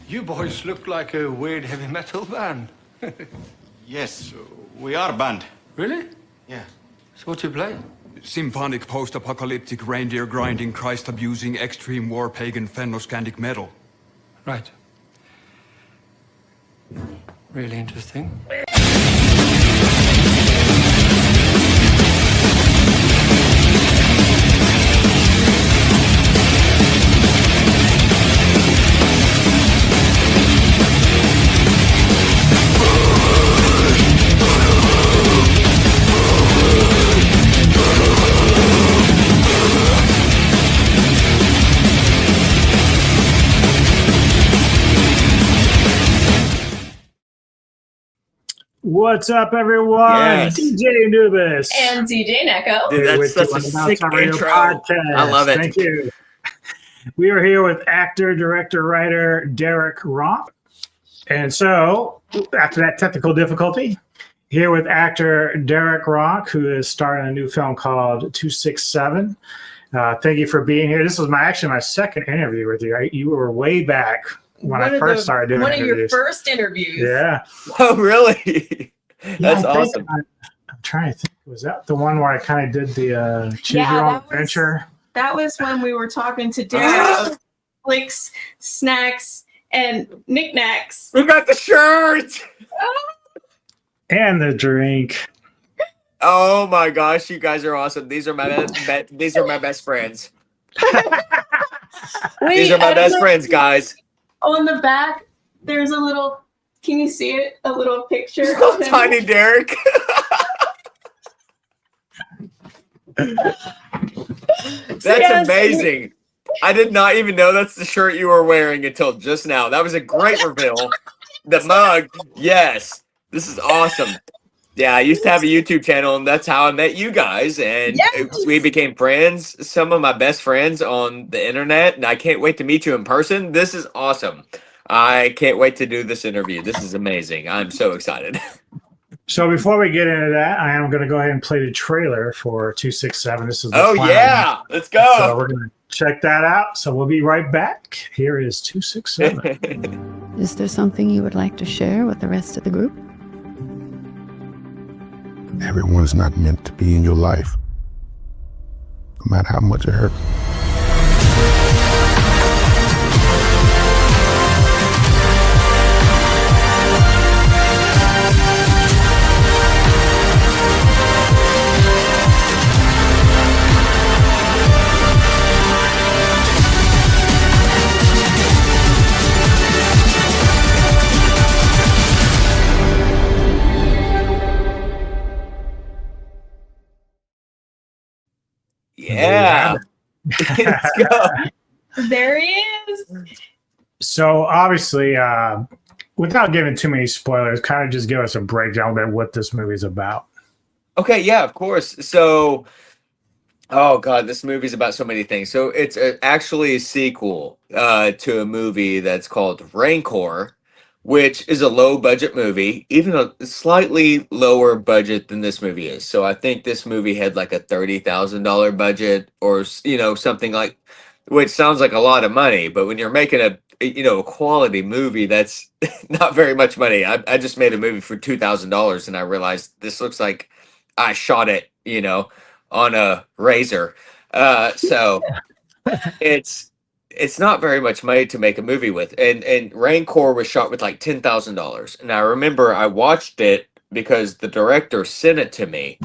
You boys look like a weird heavy metal band. Yes, we are a band. Really? Yeah. So what do you play? Symphonic post-apocalyptic reindeer grinding Christ abusing extreme war pagan Fennoscandic metal. Right. Really interesting. What's up, everyone? Yes. DJ Anubis. And DJ Neko. Dude, Here that's with such a you on sick About Time Radio intro. Podcast. I love it. Thank you. We are here with actor, director, writer Deryk Ronk. And so, after that technical difficulty, here with actor Deryk Ronk, who is starring a new film called 267. Thank you for being here. This was actually my second interview with you. You were way back when I first started doing one interviews. of your first interviews. Yeah. Oh, really? That's awesome. I'm trying to think. Was that the one where I kind of did the choose your own adventure? That was when we were talking to Deryk Flicks, snacks, and knickknacks. We got the shirt. And the drink. Oh my gosh, you guys are awesome. These are my these are my best friends. Wait, These are my best friends, guys. On the back, there's a little. Can you see it? A little picture. Oh, tiny Deryk. That's amazing. I did not even know that's the shirt you were wearing until just now. That was a great reveal. The mug, yes. This is awesome. Yeah, I used to have a YouTube channel, and that's how I met you guys. And we became friends, some of my best friends on the internet, and I can't wait to meet you in person. This is awesome. I can't wait to do this interview. This is amazing. I'm so excited. So before we get into that, I am going to go ahead and play the trailer for 267. This is the Oh, final yeah. one. Let's go. So we're going to check that out. So we'll be right back. Here is 267. Is there something you would like to share with the rest of the group? Everyone's not meant to be in your life, no matter how much it hurts. Yeah. Let's go. There he is. So obviously, without giving too many spoilers, kind of just give us a breakdown of what this movie is about. Okay, yeah, of course. So, oh God, this movie's about so many things. So it's actually a sequel to a movie that's called Rancor, which is a low budget movie, even a slightly lower budget than this movie is. So I think this movie had like a $30,000 budget or, something like, which sounds like a lot of money, but when you're making a quality movie, that's not very much money. I just made a movie for $2,000 and I realized this looks like I shot it, on a razor. So it's not very much money to make a movie with. And Rancor was shot with like $10,000. And I remember I watched it because the director sent it to me.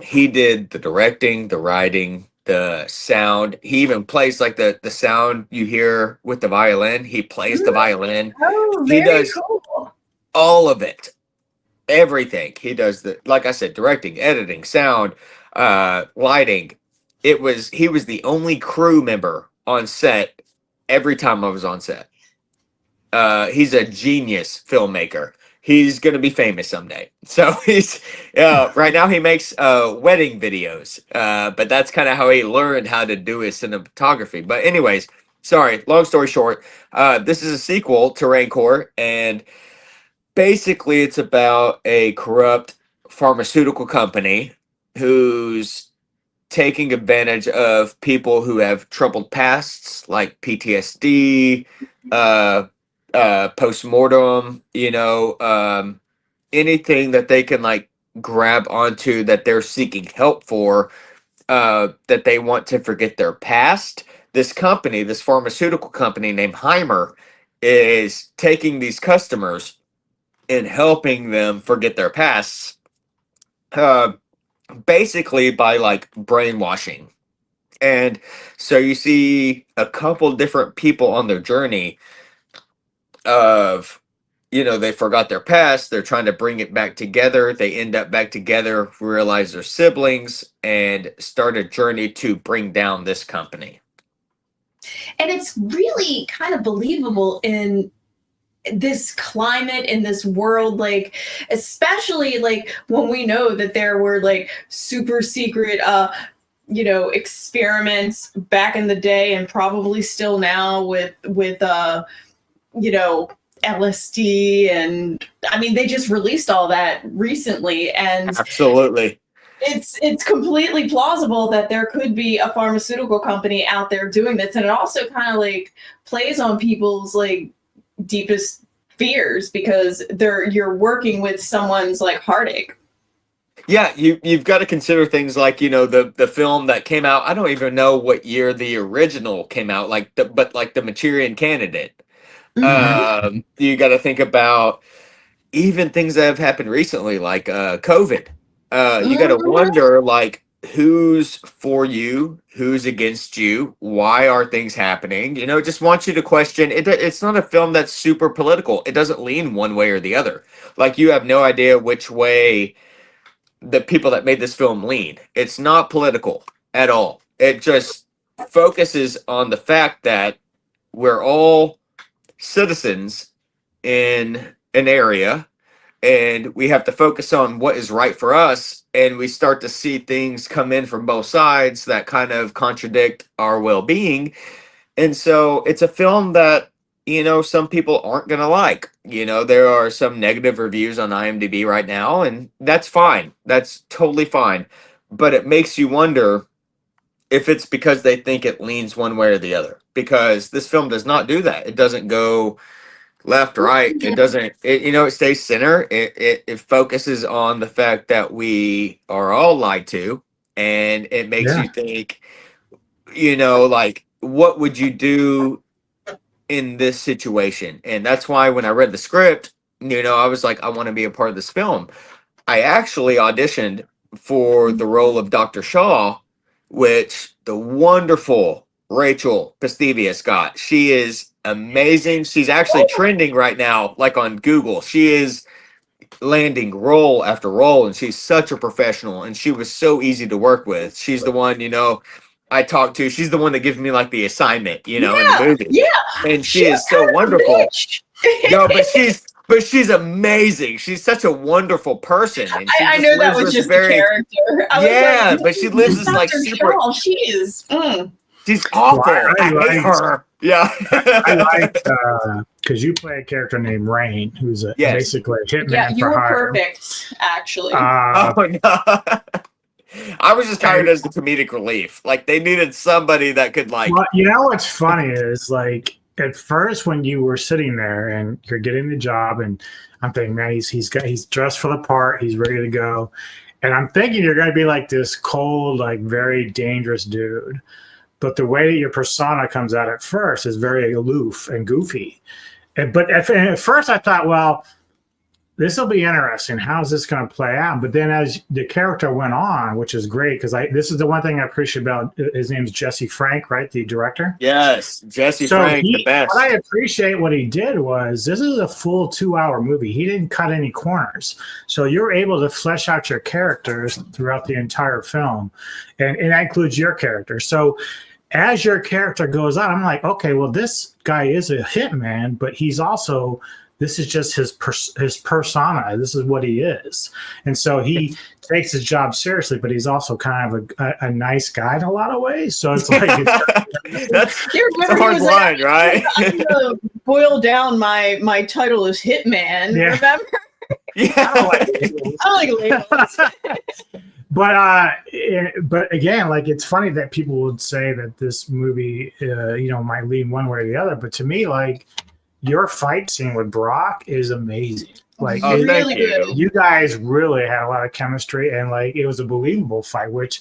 He did the directing, the writing, the sound. He even plays like the sound you hear with the violin. He plays the violin. Oh, He very does cool. all of it. Everything. He does like I said, directing, editing, sound, lighting. He was the only crew member on set every time I was on set. He's a genius filmmaker. He's going to be famous someday. So he's right now he makes wedding videos. But that's kind of how he learned how to do his cinematography. But anyways, sorry, long story short, this is a sequel to Rancor, and basically it's about a corrupt pharmaceutical company whose taking advantage of people who have troubled pasts like PTSD, postmortem, anything that they can like grab onto that they're seeking help for, that they want to forget their past. This company, this pharmaceutical company named Heimer, is taking these customers and helping them forget their pasts, uh, basically by like brainwashing. And so you see a couple different people on their journey of, they forgot their past, they're trying to bring it back together, they end up back together, realize they're siblings, and start a journey to bring down this company. And it's really kind of believable in this climate, in this world, like especially like when we know that there were like super secret experiments back in the day, and probably still now with LSD, and I mean they just released all that recently, and Absolutely. it's completely plausible that there could be a pharmaceutical company out there doing this. And it also kind of like plays on people's like deepest fears, because you're working with someone's like heartache. Yeah, you've got to consider things like, the film that came out, I don't even know what year the original came out, but the Manchurian Candidate. Mhm. You got to think about even things that have happened recently, like COVID. You got to wonder, like, who's for you, who's against you, why are things happening? It just wants you to question. It's not a film that's super political. It doesn't lean one way or the other. Like, you have no idea which way the people that made this film lean. It's not political at all. It just focuses on the fact that we're all citizens in an area, and we have to focus on what is right for us, and we start to see things come in from both sides that kind of contradict our well-being. And so it's a film that, some people aren't going to like. There are some negative reviews on IMDb right now, and that's fine. That's totally fine. But it makes you wonder if it's because they think it leans one way or the other, because this film does not do that. It doesn't go left, right. It doesn't, it stays center. It focuses on the fact that we are all lied to, and it makes Yeah. you think, like, what would you do in this situation? And that's why when I read the script, I was like, I want to be a part of this film. I actually auditioned for the role of Dr. Shaw, which the wonderful Rachel Pastivius got. She is amazing. She's actually trending right now, like on Google. She is landing role after role, and she's such a professional, and she was so easy to work with. She's the one, I talk to. She's the one that gives me like the assignment, in the movie. Yeah. And she is so wonderful. No, but she's amazing. She's such a wonderful person. And she I just know that lives was this just a character. I was Yeah, like, but she lives this like Dr. super. Shaw, she is. She's awful. Well, I I hate liked- her. Yeah. I like because you play a character named Raine, who's Yes. basically a hitman Yeah, you for were hire. perfect, actually. Oh no. I was just hired as the comedic relief. Like, they needed somebody that could like. Well, what's funny is like at first when you were sitting there and you're getting the job, and I'm thinking, man, he's dressed for the part, he's ready to go, and I'm thinking you're going to be like this cold, like very dangerous dude. But the way that your persona comes out at first is very aloof and goofy. But at first I thought, well, this will be interesting. How's this going to play out? But then as the character went on, which is great, because this is the one thing I appreciate about his name's Jesse Frank, right? The director. Yes, Jesse Frank, the best. What I appreciate what he did was this is a full 2-hour movie. He didn't cut any corners. So you're able to flesh out your characters throughout the entire film. And that includes your character. So as your character goes on, I'm like, okay, well, this guy is a hitman, but he's also, this is just his persona. This is what he is. And so he takes his job seriously, but he's also kind of a nice guy in a lot of ways. So it's like, that's a hard line, right? I'm going to boil down my title as Hitman, Yeah. remember? Yeah. I don't like labels. I like labels. But again, like it's funny that people would say that this movie, might lean one way or the other. But to me, like your fight scene with Brock is amazing. Like Oh, thank really you. good. you guys really had a lot of chemistry, and like it was a believable fight. Which,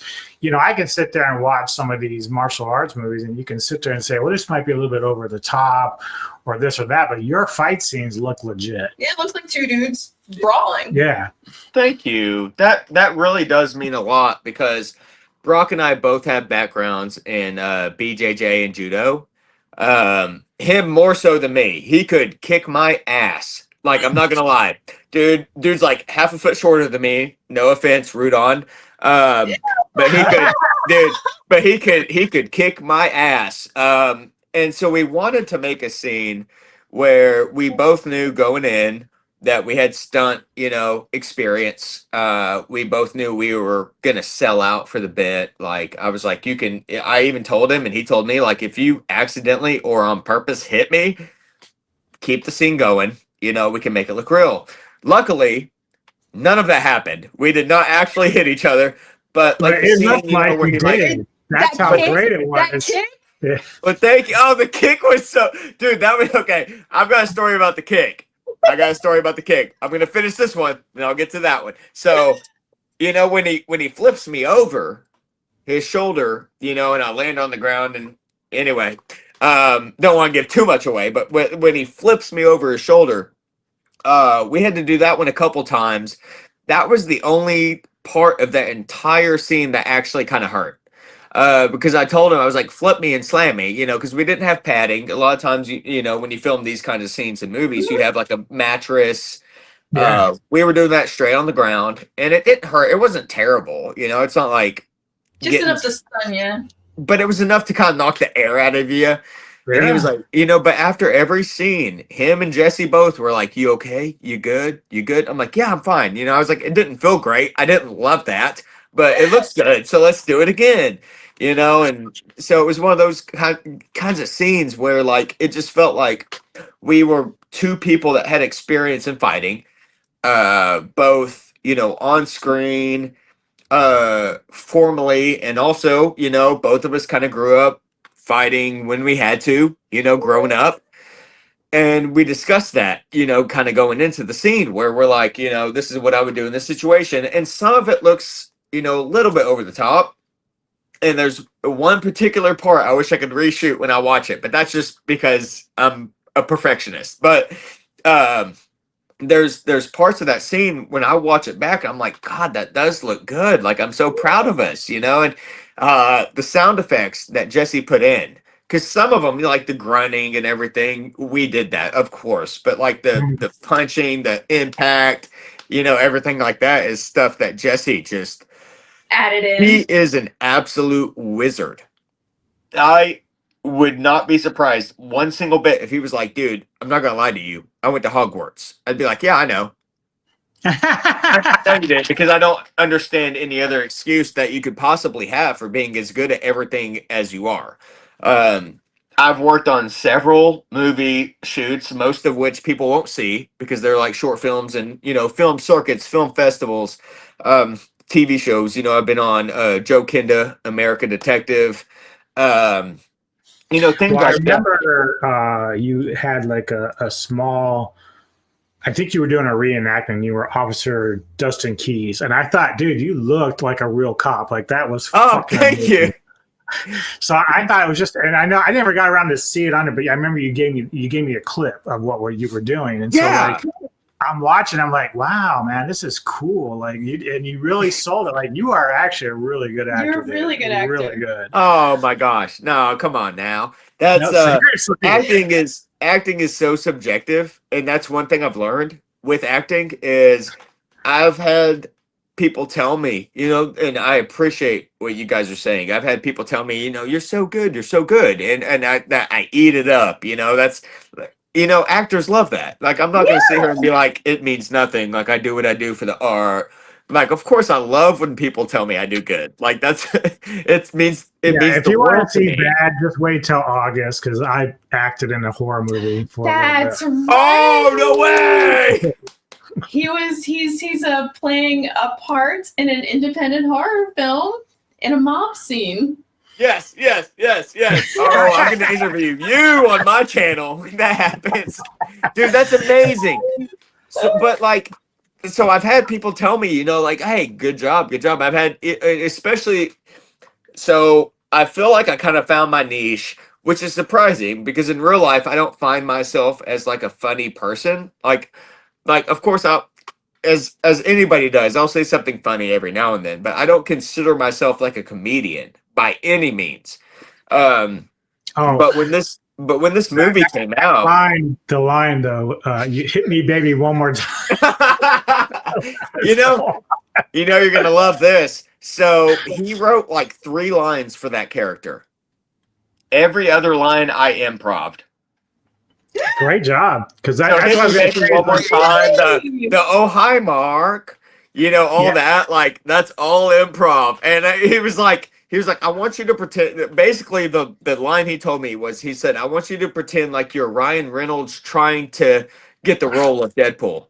I can sit there and watch some of these martial arts movies, and you can sit there and say, "Well, this might be a little bit over the top, or this or that." But your fight scenes look legit. Yeah, it looks like two dudes brawling. Yeah, Thank you. That really does mean a lot because Brock and I both have backgrounds in BJJ and judo. Him more so than me. He could kick my ass. Like I'm not gonna lie, dude's like half a foot shorter than me. No offense, Rudon. But he could, dude. But he could kick my ass. And so we wanted to make a scene where we both knew going in that we had stunt, experience. We both knew we were gonna sell out for the bit. Like I was like, I even told him and he told me, like, if you accidentally or on purpose hit me, keep the scene going. We can make it look real. Luckily, none of that happened. We did not actually hit each other, but like the it scene, looked like where we he did. That's That how kick- great it That was. kick? Yeah. But thank you. Oh, the kick was so, dude. That was okay. I've got a story about the kick. I'm gonna finish this one, and I'll get to that one. So, when he flips me over, his shoulder, and I land on the ground, and anyway, don't want to give too much away, but when he flips me over his shoulder, we had to do that one a couple times. That was the only part of that entire scene that actually kind of hurt. Because I told him, I was like, flip me and slam me, because we didn't have padding. A lot of times, when you film these kinds of scenes in movies, you'd have like a mattress. Yeah. We were doing that straight on the ground, and it didn't hurt. It wasn't terrible, it's not like Just enough to stun you. but it was enough to kind of knock the air out of you. And he was like, but after every scene, him and Jesse both were like, you okay? You good? You good? I'm like, yeah, I'm fine. I was like, it didn't feel great. I didn't love that, but it looks good. So let's do it again, And so it was one of those kinds of scenes where like, it just felt like we were two people that had experience in fighting, both, on screen, formally, and also, both of us kind of grew up fighting when we had to, growing up. And we discussed that, kind of going into the scene where we're like, this is what I would do in this situation. And some of it looks, a little bit over the top. And there's one particular part I wish I could reshoot when I watch it, but that's just because I'm a perfectionist. But there's parts of that scene when I watch it back, I'm like, God, that does look good. Like I'm so proud of us, and the sound effects that Jesse put in, because some of them, like the grunting and everything, we did that, of course, but like the punching, the impact, everything like that is stuff that Jesse just Added in. he is an absolute wizard. I would not be surprised one single bit if he was like, dude, I'm not gonna lie to you, I went to Hogwarts. I'd be like, yeah, I know. I know you did, because I don't understand any other excuse that you could possibly have for being as good at everything as you are. I've worked on several movie shoots, most of which people won't see because they're like short films and film circuits, film festivals, TV shows. I've been on Joe Kinda, American Detective, things Well, I like that. remember you had like a small, I think you were doing a reenactment. You were Officer Dustin Keys. And I thought, dude, you looked like a real cop. Like that was Oh, fucking thank amazing. you. So I thought it was just, and I know I never got around to see it on it, but I remember you gave me a clip of what you were doing. And Yeah. so like, I'm watching, I'm like, wow, man, this is cool. Like you really sold it. Like you are actually a really good actor. You're a really dude. good You're actor. Really good. Oh my gosh. No, come on now. That's No, seriously. acting is so subjective, and that's one thing I've learned with acting is I've had people tell me, and I appreciate what you guys are saying. I've had people tell me, you're so good, and I eat it up. That's actors love that. Like I'm not gonna sit here and be like it means nothing. Like I do what I do for the art. Like of course I love when people tell me I do good. Like that's it means If the you want world to to see me. bad, just wait till August because I acted in a horror movie for a little That's bit. right. Oh no way! He's playing a part in an independent horror film in a mob scene. Yes. Oh, I'm gonna interview you on my channel when that happens, dude. That's amazing. So, but like, so I've had people tell me, like, hey, good job. I've had, especially, so I feel like I kind of found my niche, which is surprising because in real life I don't find myself as like a funny person. Like of course I'll, as anybody does, I'll say something funny every now and then, but I don't consider myself like a comedian by any means. Um, Oh, but when this movie came out, the line though, you hit me, baby, one more time. you know, you're gonna love this. So he wrote like 3 lines for that character. Every other line I improv'd. Great job, because So that's hit what I was me, gonna baby, say. one more time. The oh hi Mark, all Yeah. that, like that's all improv. And he was like, I want you to pretend. Basically, the line he told me was, he said, I want you to pretend like you're Ryan Reynolds trying to get the role of Deadpool.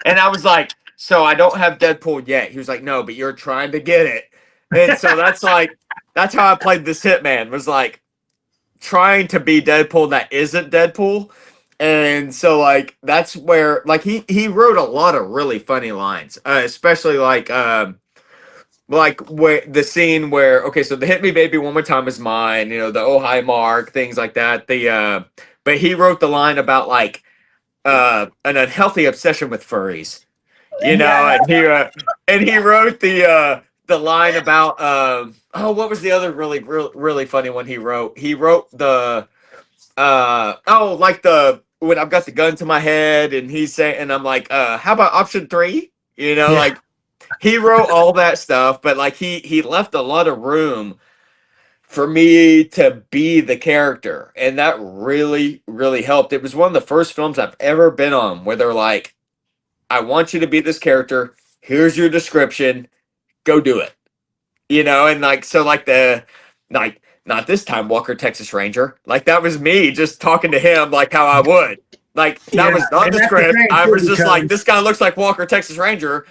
And I was like, so I don't have Deadpool yet. He was like, no, but you're trying to get it. And so that's how I played this hitman, was like trying to be Deadpool that isn't Deadpool. And so like that's where like he wrote a lot of really funny lines, especially like where the scene where, okay, so the hit me baby one more time is mine, the oh hi Mark, things like that. But he wrote the line about like an unhealthy obsession with furries, Yeah. and he wrote the line about what was the other really funny one he wrote? He wrote the like the when I've got the gun to my head and he's saying, and I'm like, how about option 3? Like he wrote all that stuff, but like he left a lot of room for me to be the character, and that really really helped. It was one of the first films I've ever been on where they're like, I want you to be this character, here's your description, go do it. And like, so like like not this time Walker Texas Ranger, like that was me just talking to him like how I would, like that Yeah, was not and the that's the script. thing, I too, was just like, because this guy looks like Walker Texas Ranger,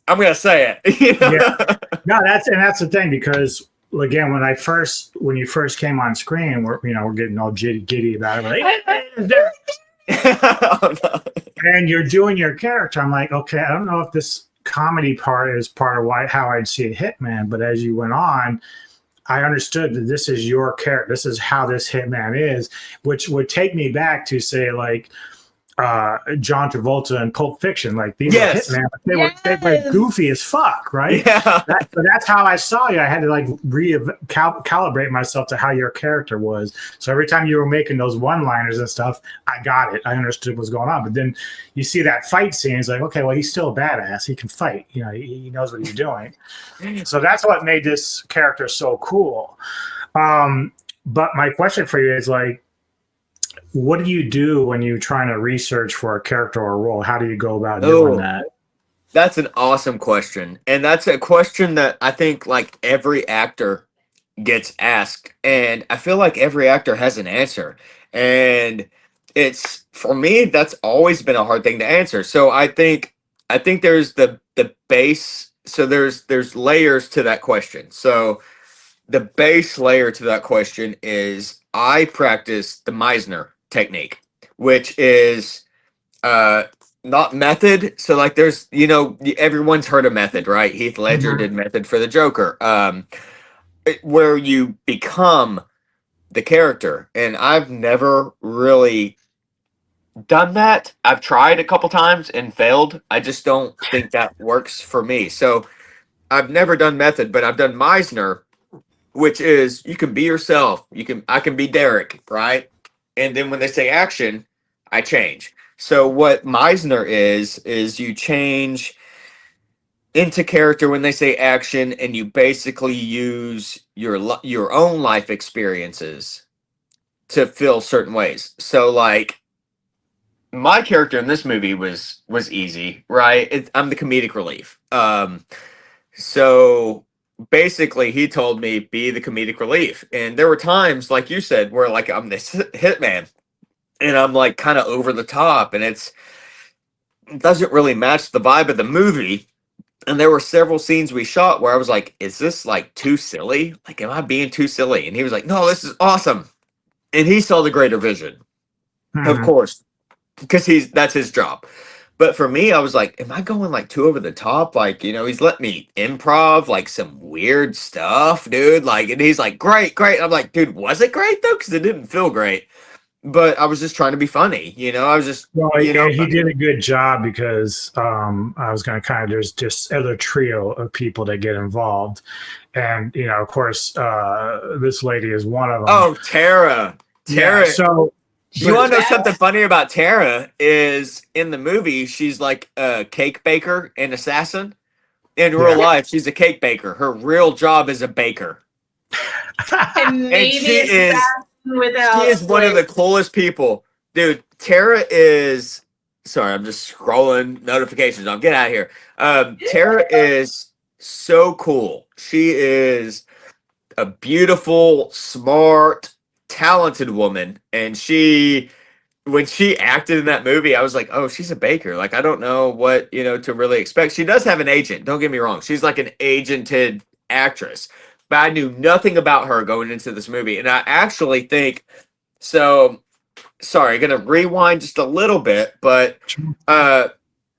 I'm gonna say it. yeah, no, that's the thing, because again, when you first came on screen, we're getting all giddy about it. We're like, "Hey, it's Derek." Oh, no. And you're doing your character. I'm like, okay, I don't know if this comedy part is part of how I'd see a hitman, but as you went on, I understood that this is your character. This is how this hitman is, which would take me back to say like John Travolta in Pulp Fiction. Like these Yes. were hitmen, but they were goofy as fuck, right? Yeah. So that's how I saw you. I had to like calibrate myself to how your character was. So every time you were making those one-liners and stuff, I got it. I understood what was going on. But then you see that fight scene, it's like, okay, well, he's still a badass. He can fight. He knows what he's doing. So that's what made this character so cool. But my question for you is like, what do you do when you're trying to research for a character or a role? How do you go about doing that? That's an awesome question. And that's a question that I think like every actor gets asked. And I feel like every actor has an answer. And it's, for me, that's always been a hard thing to answer. So I think there's the base. So there's layers to that question. So the base layer to that question is I practice the Meisner technique, which is not method. So like there's, everyone's heard of method, right? Heath Ledger did method for the Joker, where you become the character. And I've never really done that. I've tried a couple times and failed. I just don't think that works for me. So I've never done method, but I've done Meisner, which is you can be yourself. I can be Deryk, right? And then when they say action, I change. So what Meisner is you change into character when they say action, and you basically use your own life experiences to fill certain ways. So like my character in this movie was easy, right? I'm the comedic relief. So basically he told me be the comedic relief, and there were times like you said where like I'm this hitman and I'm like kind of over the top, and doesn't really match the vibe of the movie. And there were several scenes we shot where I was like, is this like too silly? Like, am I being too silly? And he was like, no, this is awesome. And he saw the greater vision, of Mhm. course, because that's his job. But for me, I was like, am I going like too over the top? Like, he's letting me improv like some weird stuff, dude. Like, and he's like, great, great. I'm like, dude, was it great though? Because it didn't feel great. But I was just trying to be funny, I was just, Well, yeah, he did a good job because I was going to kind of there's just other trio of people that get involved, and of course, this lady is one of them. Oh, Tara. Yeah. So You want to know something funny about Tara is in the movie, she's like a cake baker and assassin. In real life, she's a cake baker. Her real job is a baker. And maybe she is without one of the coolest people. Dude, Tara is sorry, I'm just scrolling notifications. I'll get out of here. Tara is so cool. She is a beautiful, smart, talented woman. And when she acted in that movie, I was like, oh, she's a baker. Like, I don't know what, to really expect. She does have an agent. Don't get me wrong. She's like an agented actress. But I knew nothing about her going into this movie. And I actually think, so, sorry, going to rewind just a little bit. But,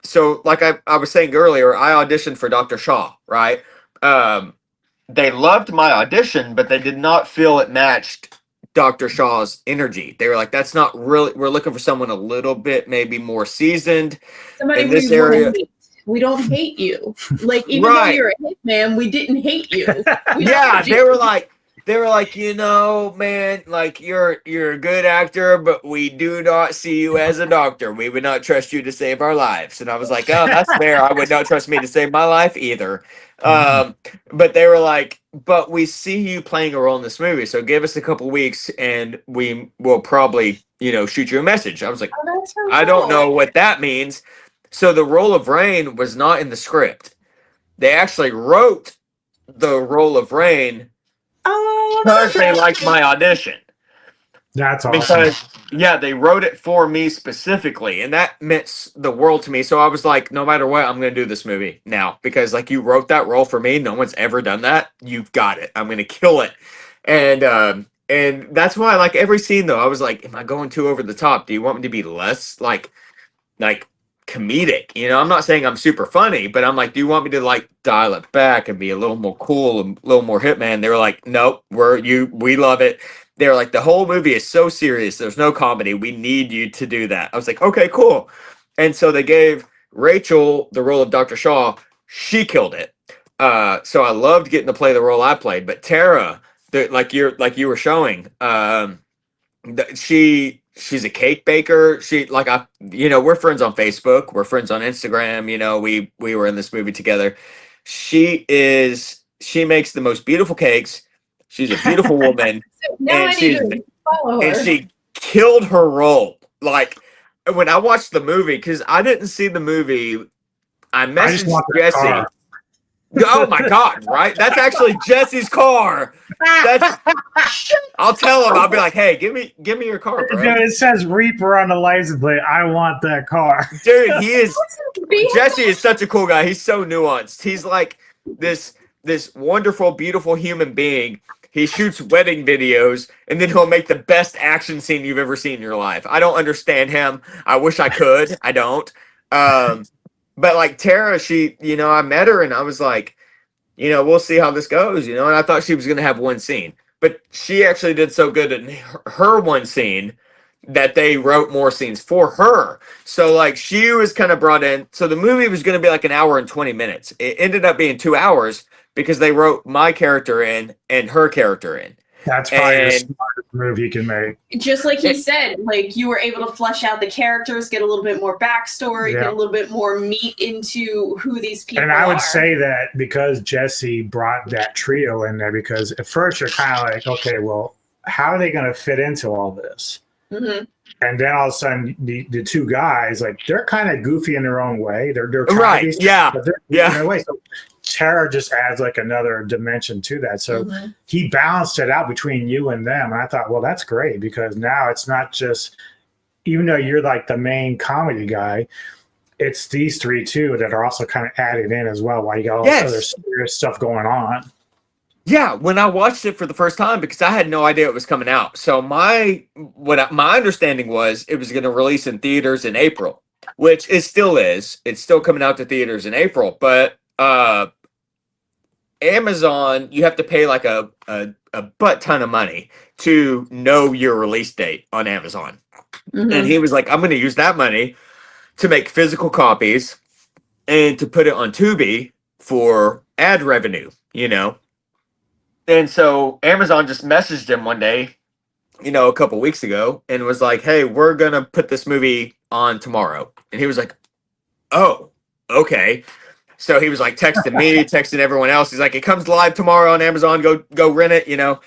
so like I was saying earlier, I auditioned for Dr. Shaw, right? They loved my audition, but they did not feel it matched Dr. Shaw's energy. They were like, that's not really, we're looking for someone a little bit maybe more seasoned somebody in this we area. Hate. We don't hate you. Like, even though you're a hitman, we didn't hate you. They were like, man, like you're a good actor, but we do not see you as a doctor. We would not trust you to save our lives. And I was like, oh, that's fair. I would not trust me to save my life either. But they were like, but we see you playing a role in this movie, so give us a couple weeks and we will probably, shoot you a message. I was like, oh, so I don't know what that means. So the role of Raine was not in the script. They actually wrote the role of Raine because they liked my audition. That's awesome. Because they wrote it for me specifically, and that meant the world to me. So I was like, no matter what, I'm going to do this movie now because like you wrote that role for me. No one's ever done that. You've got it. I'm going to kill it. And that's why like every scene though, I was like, am I going too over the top? Do you want me to be less like comedic? I'm not saying I'm super funny, but I'm like, do you want me to like dial it back and be a little more cool and a little more hitman? They were like, nope, we love it. They're like, the whole movie is so serious. There's no comedy. We need you to do that. I was like, okay, cool. And so they gave Rachel the role of Dr. Shaw. She killed it. So I loved getting to play the role I played. But Tara, like you were showing, she's a cake baker. She like we're friends on Facebook. We're friends on Instagram. We were in this movie together. She makes the most beautiful cakes. She's a beautiful woman. Now I need to follow her. And she killed her role. Like when I watched the movie, because I didn't see the movie, I messaged Jesse. Oh my God, right? That's actually Jesse's car. I'll tell him. I'll be like, hey, give me your car, bro. Dude, it says Reaper on the license plate. I want that car. Dude, Jesse is such a cool guy. He's so nuanced. He's like this wonderful, beautiful human being. He shoots wedding videos, and then he'll make the best action scene you've ever seen in your life. I don't understand him. I wish I could. I don't. But like Tara, she, I met her and I was like, we'll see how this goes, and I thought she was going to have one scene, but she actually did so good in her one scene that they wrote more scenes for her. So like she was kind of brought in. So the movie was going to be like an hour and 20 minutes. It ended up being 2 hours because they wrote my character in and her character in. That's probably the smartest move you can make. Just like he said, like you were able to flesh out the characters, get a little bit more backstory, get a little bit more meat into who these people are. And I would say that because Jesse brought that trio in there, because at first you're kind of like, okay, well, how are they going to fit into all this? Mm-hmm. And then all of a sudden, the two guys, like they're kind of goofy in their own way. They're right, but they're goofy in their way. So Tara just adds like another dimension to that. So he balanced it out between you and them. And I thought, well, that's great because now it's not just, even though you're like the main comedy guy, it's these three too that are also kind of added in as well. While you got all this other Yes. serious stuff going on. Yeah, when I watched it for the first time, because I had no idea it was coming out. So my understanding was it was going to release in theaters in April, which it still is. It's still coming out to theaters in April, but Amazon, you have to pay like a butt ton of money to know your release date on Amazon. And he was like, I'm going to use that money to make physical copies and to put it on Tubi for ad revenue, you know? And so Amazon just messaged him one day, you know, a couple weeks ago and was like, hey, we're going to put this movie on tomorrow. And he was like, oh, okay. So he was like texting me, texting everyone else. He's like, it comes live tomorrow on Amazon. Go rent it, you know?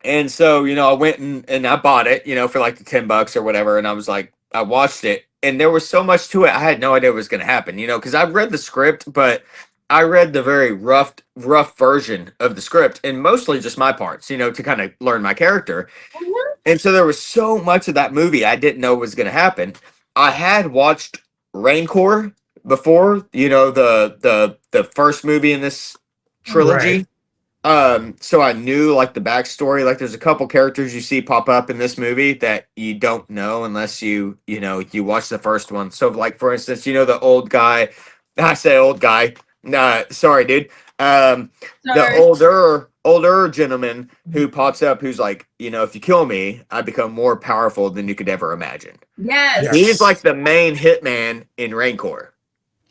And so, you know, I went and I bought it, you know, for like the $10 or whatever. And I was like, I watched it and there was so much to it. I had no idea what was going to happen, you know, because I read the script, but I read the very rough version of the script and mostly just my parts, you know, to kind of learn my character. And so there was so much of that movie I didn't know was going to happen. I had watched Raincore before, you know, the first movie in this trilogy. So I knew like the backstory. Like there's a couple characters you see pop up in this movie that you don't know unless you know you watch the first one. So like for instance, you know the old guy. I say old guy. Nah, sorry, dude. The Sorry. older gentleman who pops up, who's like, you know, if you kill me, I become more powerful than you could ever imagine. Yes. Yes. He's like the main hitman in Raincore.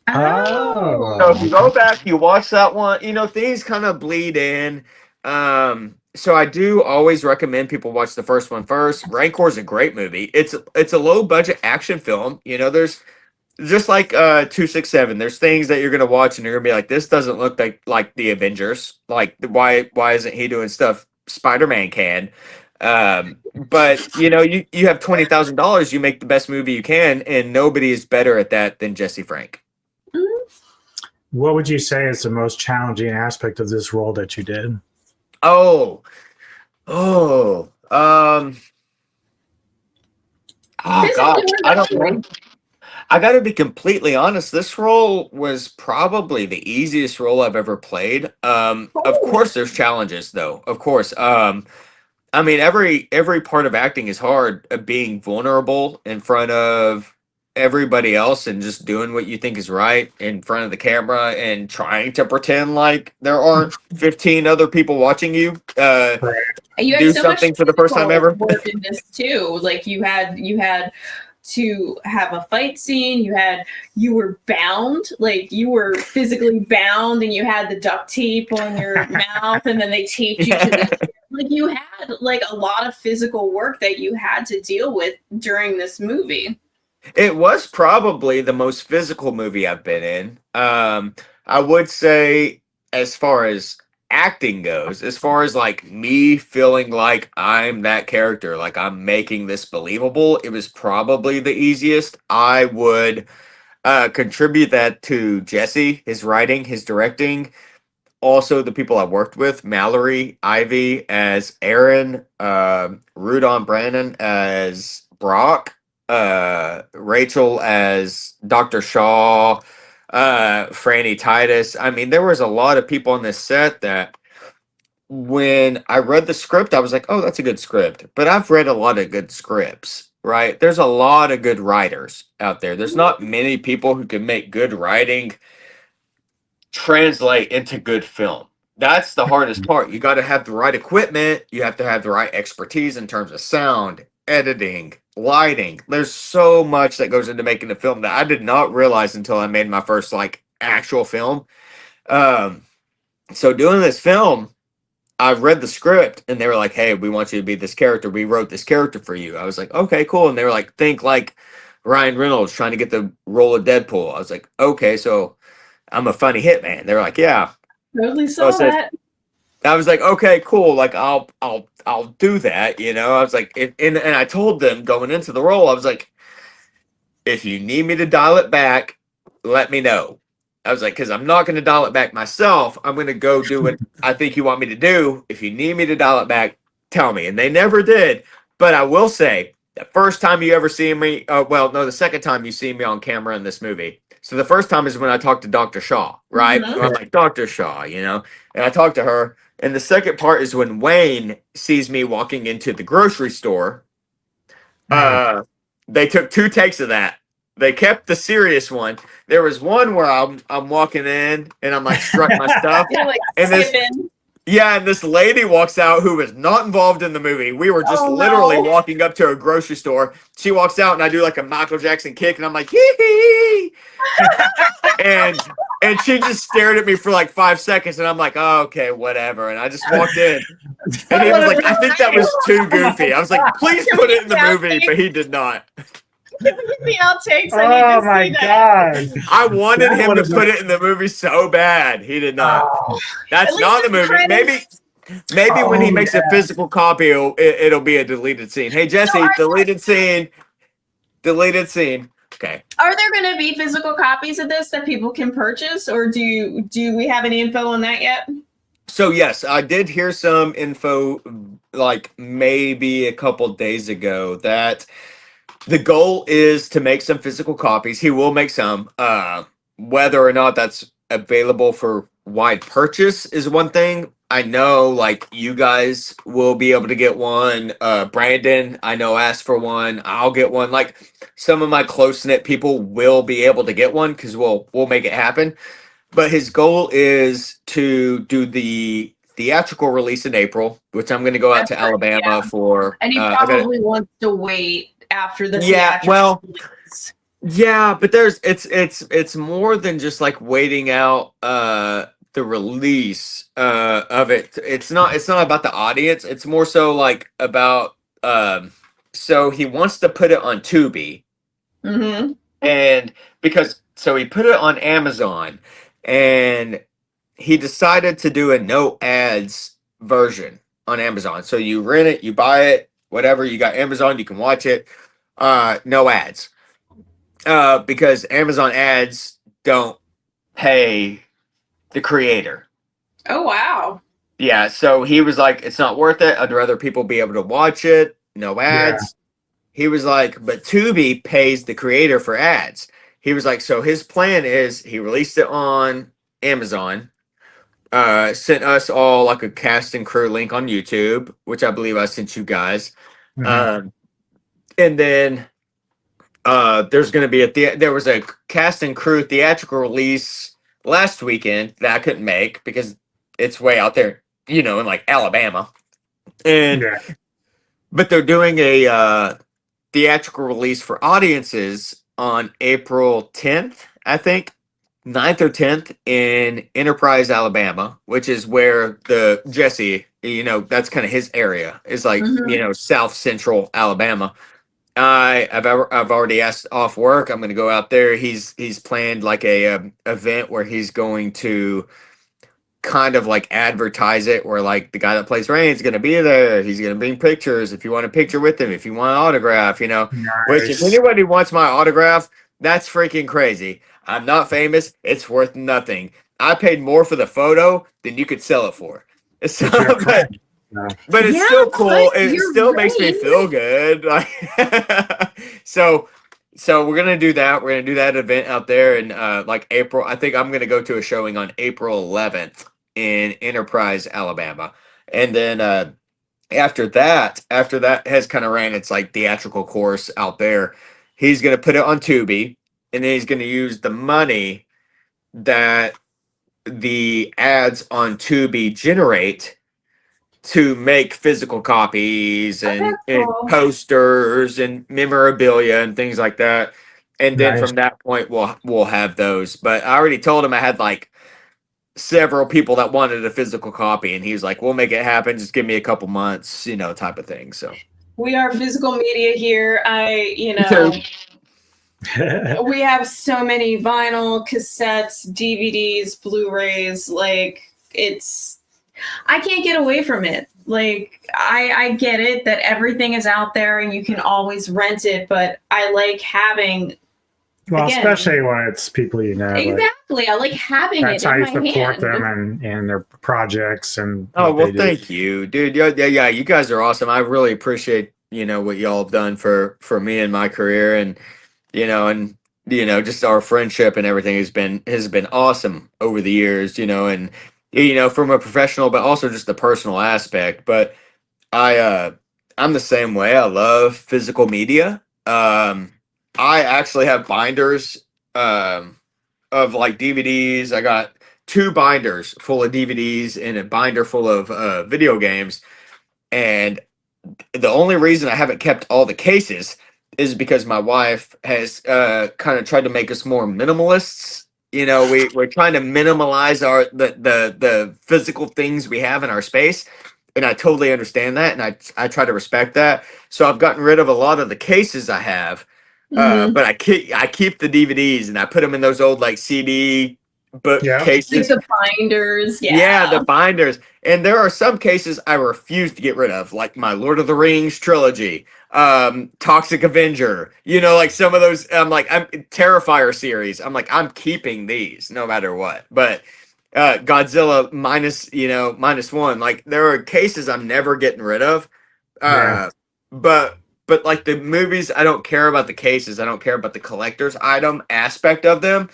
Oh. So if you go back, you watch that one, you know, things kind of bleed in. So I do always recommend people watch the first one first. Rancor is a great movie. It's a low budget action film. You know, there's just like 267. There's things that you're gonna watch and you're gonna be like, this doesn't look like the Avengers. Like why isn't he doing stuff Spider-Man can? But you know, you have $20,000, you make the best movie you can, and nobody is better at that than Jesse Frank. What would you say is the most challenging aspect of this role that you did? Oh, gosh, I don't know. I got to be completely honest. This role was probably the easiest role I've ever played. Of course, there's challenges though. Of course. I mean, every part of acting is hard. Being vulnerable in front of everybody else and just doing what you think is right in front of the camera and trying to pretend like there aren't 15 other people watching you. You had Do so something much for the first time physical ever. work in this too. Like you had to have a fight scene. You were bound, like you were physically bound, and you had the duct tape on your mouth, and then they taped you to the. Like you had like a lot of physical work that you had to deal with during this movie. It was probably the most physical movie I've been in. I would say, as far as acting goes, as far as like me feeling like I'm that character, like I'm making this believable, it was probably the easiest. I would contribute that to Jesse, his writing, his directing. Also, the people I worked with, Mallory, Ivy as Aaron, Rudon Brandon as Brock, Rachel as Dr. Shaw, Franny Titus. I mean, there was a lot of people on this set that when I read the script, I was like, oh, that's a good script. But I've read a lot of good scripts, right? There's a lot of good writers out there. There's not many people who can make good writing translate into good film. That's the hardest part. You got to have the right equipment. You have to have the right expertise in terms of sound, editing, lighting. There's so much that goes into making a film that I did not realize until I made my first like actual film. So doing this film, I read the script and they were like, hey, we want you to be this character. We wrote this character for you. I was like, okay, cool. And they were like, think like Ryan Reynolds trying to get the role of Deadpool. I was like, okay, so I'm a funny hitman. They're like, yeah. Totally So saw that. I was like, okay, cool. Like I'll do that. You know, I was like, and I told them going into the role, I was like, if you need me to dial it back, let me know. I was like, because I'm not going to dial it back myself. I'm going to go do what I think you want me to do. If you need me to dial it back, tell me. And they never did. But I will say, The first time you ever see me, well, no, the second time you see me on camera in this movie. So the first time is when I talked to Dr. Shaw, right? Mhm. So I'm like, Dr. Shaw, and I talked to her. And the second part is when Wayne sees me walking into the grocery store. They took 2 takes of that. They kept the serious one. There was one where I'm walking in and I'm like struck my stuff. You're like And this skipping. and this lady walks out who was not involved in the movie. We were just Oh, literally no. walking up to a grocery store. She walks out and I do like a Michael Jackson kick and I'm like, hee hee. and she just stared at me for like 5 seconds and I'm like, oh, okay, whatever. And I just walked in. And he was like, I think that was too goofy. I was like, please put it in the movie, but he did not. Can we get the outtakes? I need Oh to my see that. god! I wanted That him to would've put been- it in the movie so bad. He did not. Oh, That's At least not the the movie. credits- Maybe when he Oh, makes a physical copy, it'll be a deleted scene. Hey, Jesse, are- deleted scene. Deleted scene. Okay. Are there going to be physical copies of this that people can purchase, or do we have any info on that yet? So yes, I did hear some info like maybe a couple days ago that the goal is to make some physical copies. He will make some. Whether or not that's available for wide purchase is one thing. I know like you guys will be able to get one. Brandon, I know, asked for one. I'll get one. Like some of my close-knit people will be able to get one because we'll make it happen. But his goal is to do the theatrical release in April, which I'm going to go out That's to right, Alabama yeah. for. And he I gotta- probably wants to wait after the Yeah, theatrical well, release. yeah, but it's more than just like waiting out the release of it. It's not about the audience. It's more so like about so he wants to put it on Tubi. Mm-hmm. And because so he put it on Amazon and he decided to do a no ads version on Amazon. So you rent it, you buy it, whatever, you got Amazon, you can watch it. No ads. Because Amazon ads don't pay the creator. Oh wow! Yeah, so he was like, it's not worth it. I'd rather people be able to watch it, no ads. He was like, but Tubi pays the creator for ads. He was like, so his plan is he released it on Amazon, sent us all like a cast and crew link on YouTube, which I believe I sent you guys. mhm. And then there's going to be there was a cast and crew theatrical release last weekend that I couldn't make because it's way out there, in like Alabama. And Yeah. but they're doing a theatrical release for audiences on April 10th, I think, 9th or 10th in Enterprise, Alabama, which is where the Jesse, that's kind of his area, is like, Mhm. South Central Alabama. I've already asked off work. I'm going to go out there. He's planned like a event where he's going to kind of like advertise it, where like the guy that plays Raine is going to be there. He's going to bring pictures if you want a picture with him, if you want an autograph, Which if Nice. anybody wants my autograph, that's freaking crazy. I'm not famous. It's worth nothing. I paid more for the photo than you could sell it for. So, But you're a but, friend. No. but it's Yeah, still cool. but It you're still makes me Raine. feel good. Like, so we're gonna do that. We're gonna do that event out there in like April. I think I'm gonna go to a showing on April 11th in Enterprise, Alabama, and then after that has kind of ran its like theatrical course out there. He's gonna put it on Tubi, and then he's gonna use the money that the ads on Tubi generate to make physical copies Oh, and, that's cool. posters and memorabilia and things like that. And then Nice. from that point, we'll have those. But I already told him I had like several people that wanted a physical copy, and he was like, "We'll make it happen. Just give me a couple months, type of thing." So We are physical media here. We have so many vinyl, cassettes, DVDs, Blu-rays. Like I can't get away from it. Like I get it that everything is out there and you can always rent it, but I like having Well, again, especially when it's people you know. Like, exactly. I like having that's it how in you my support hand. them and their projects and oh what well, they do. thank you, dude. Yeah. You guys are awesome. I really appreciate what y'all have done for me and my career, and just our friendship and everything has been awesome over the years, and from a professional but also just the personal aspect. But I'm the same way. I love physical media. I actually have binders of like DVDs. I got two binders full of DVDs and a binder full of video games. And the only reason I haven't kept all the cases is because my wife has kind of tried to make us more minimalists. We're trying to minimalize the physical things we have in our space, and I totally understand that, and I try to respect that. So I've gotten rid of a lot of the cases I have, but I keep the DVDs, and I put them in those old like CD book Yeah. Like cases. the binders. Yeah, the binders. And there are some cases I refuse to get rid of, like my Lord of the Rings trilogy, Toxic Avenger, like some of those. I'm Terrifier series. I'm keeping these no matter what. But Godzilla minus one. Like there are cases I'm never getting rid of. Yeah. But like the movies, I don't care about the cases. I don't care about the collector's item aspect of them.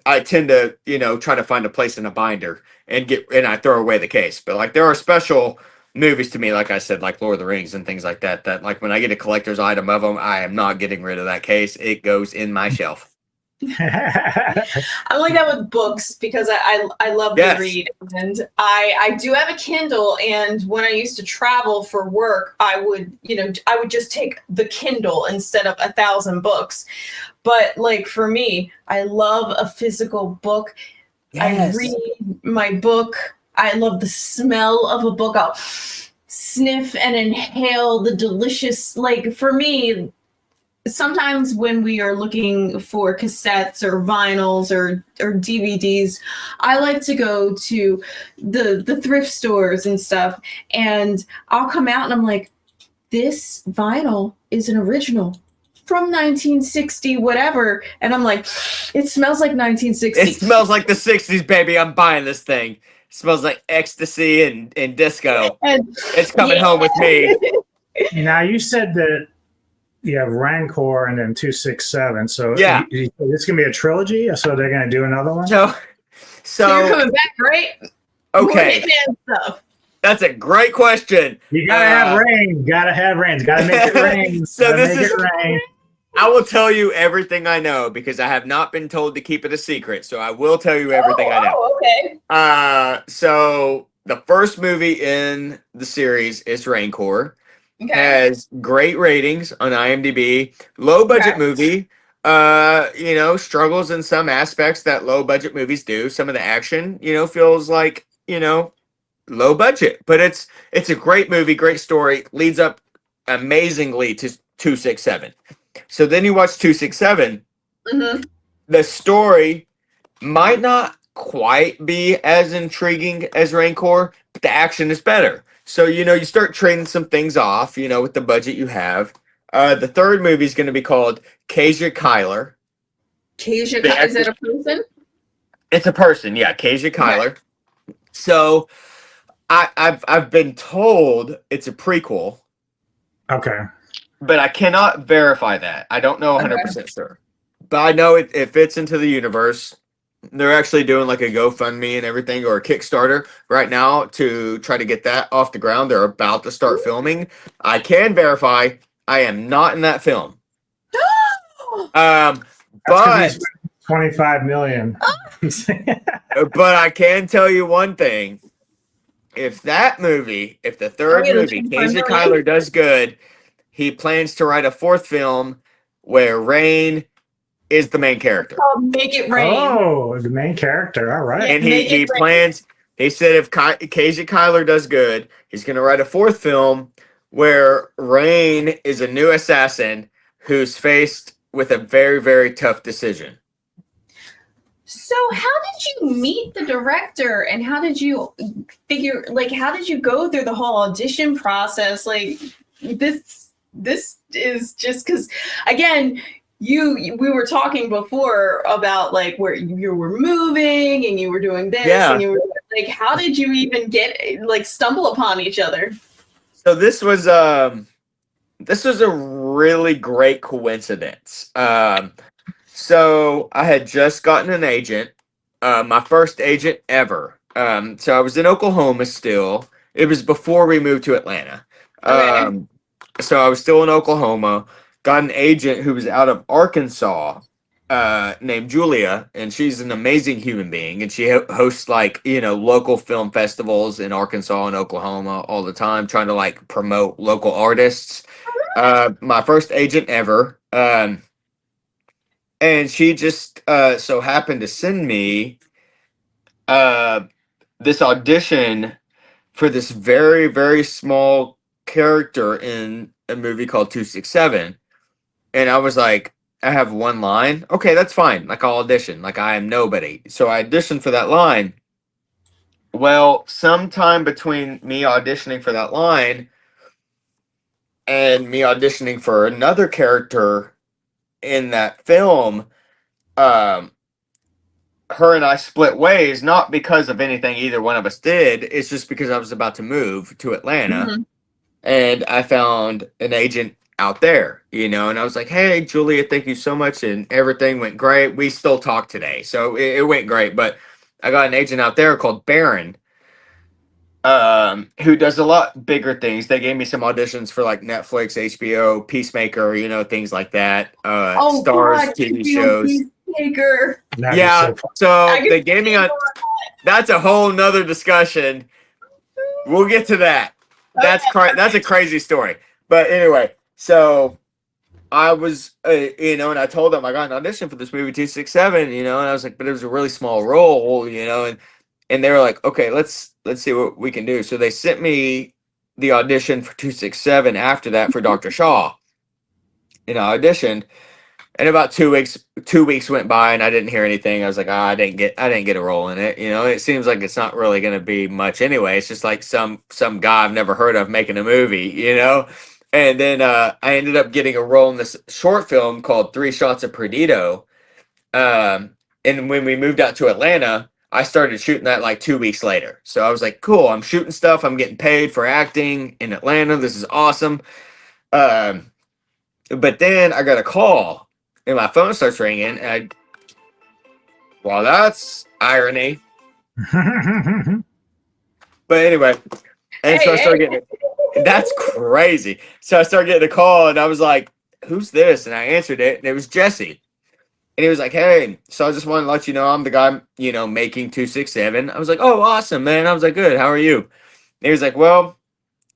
I tend to, try to find a place in a binder and I throw away the case. But like there are special movies to me, like I said, like Lord of the Rings and things like that, that like when I get a collector's item of them, I am not getting rid of that case. It goes in my shelf. I'm like that with books because I love Yes. to read, and I do have a Kindle, and when I used to travel for work, I would just take the Kindle instead of 1,000 books. But like for me, I love a physical book. Yes. I read my book. I love the smell of a book. I'll sniff and inhale the delicious, like for me, sometimes when we are looking for cassettes or vinyls or DVDs, I like to go to the thrift stores and stuff, and I'll come out and I'm like, this vinyl is an original from 1960 whatever, and I'm like, it smells like 1960. It smells like the 60s, baby. I'm buying this thing. It smells like ecstasy and disco. And It's coming home with me. Now you said that you have Rancor and then 267. So Yeah. It's gonna be a trilogy. So they're gonna do another one. so you're So coming back, right? okay, More Hitman stuff. that's a great question. You gotta have Raine. Gotta have Rain. Gotta make it rain. So Gotta this make is- it rain. I will tell you everything I know because I have not been told to keep it a secret. So I will tell you everything I know. Oh, okay. So the first movie in the series is Rancor. Okay. Has great ratings on IMDb. Low budget Okay. movie. Struggles in some aspects that low budget movies do. Some of the action, feels like, low budget. But it's a great movie, great story, leads up amazingly to 267. So then you watch 267. Mm-hmm. The story might not quite be as intriguing as Rancor, but the action is better. So, you start trading some things off, with the budget you have. The third movie is going to be called Kasia Kyler. Kasia, The is that a person? It's a person, yeah, Kasia Kyler. So I've been told it's a prequel, Okay. but I cannot verify that. I don't know 100% sure. But I know it fits into the universe. They're actually doing like a GoFundMe and everything, or a Kickstarter right now to try to get that off the ground. They're about to start filming. I can verify I am not in that film. That's 'cause But he's 25 million. but I can tell you one thing. If the third yeah, the movie, 25 Kasia million. Kyler does good, he plans to write a fourth film where Raine is the main character. Make it rain. Oh, the main character. All right. And Make he it rain. plans, he said if Kasia Kyler does good, he's going to write a fourth film where Raine is a new assassin who's faced with a very, very tough decision. So how did you meet the director, and how did you how did you go through the whole audition process? Like this is just because, again, we were talking before about like where you were moving and you were doing this, Yeah. and you were like, how did you even stumble upon each other? So this was this was a really great coincidence. So I had just gotten an agent, my first agent ever. So I was in Oklahoma still. It was before we moved to Atlanta. Okay. So I was still in Oklahoma. Got an agent who was out of Arkansas, named Julia, and she's an amazing human being. And she hosts like local film festivals in Arkansas and Oklahoma all the time, trying to like promote local artists. My first agent ever. And she just so happened to send me uh, this audition for this very, very small character in a movie called 267. And I was like, I have one line. Okay, that's fine. Like, I'll audition. Like, I am nobody. So I auditioned for that line. Well, sometime between me auditioning for that line and me auditioning for another character in that film, um, her and I split ways, not because of anything either one of us did. It's just because I was about to move to Atlanta Mhm. and I found an agent out there, and I was like, hey, Julia, thank you so much. And everything went great. We still talk today. So it went great. But I got an agent out there called Baron, who does a lot bigger things. They gave me some auditions for like Netflix, HBO, Peacemaker, things like that. Oh Stars, God, TV you shows. Peacemaker. That'd be Yeah, so fun. so I they can gave me see on. That's a whole nother discussion. We'll get to that. Okay. That's a crazy story. But anyway, so I was, and I told them I got an audition for this movie 267, and I was like, but it was a really small role, and they were like, okay, let's see what we can do. So they sent me the audition for 267 after that for Dr. Shaw, and I auditioned. And about 2 weeks went by, and I didn't hear anything. I was like, I didn't get a role in it. It seems like it's not really going to be much anyway. It's just like some guy I've never heard of making a movie. And then I ended up getting a role in this short film called Three Shots of Perdido. And when we moved out to Atlanta, I started shooting that like 2 weeks later. So I was like, cool, I'm shooting stuff. I'm getting paid for acting in Atlanta. This is awesome. Um, but then I got a call and my phone starts ringing. Well, that's irony. But anyway, and so I started Hey, getting that's crazy. So I started getting a call and I was like, who's this? And I answered it and it was Jesse. And he was like, hey, so I just wanted to let you know I'm the guy, making 267. I was like, oh, awesome, man. I was like, good. How are you? And he was like, well,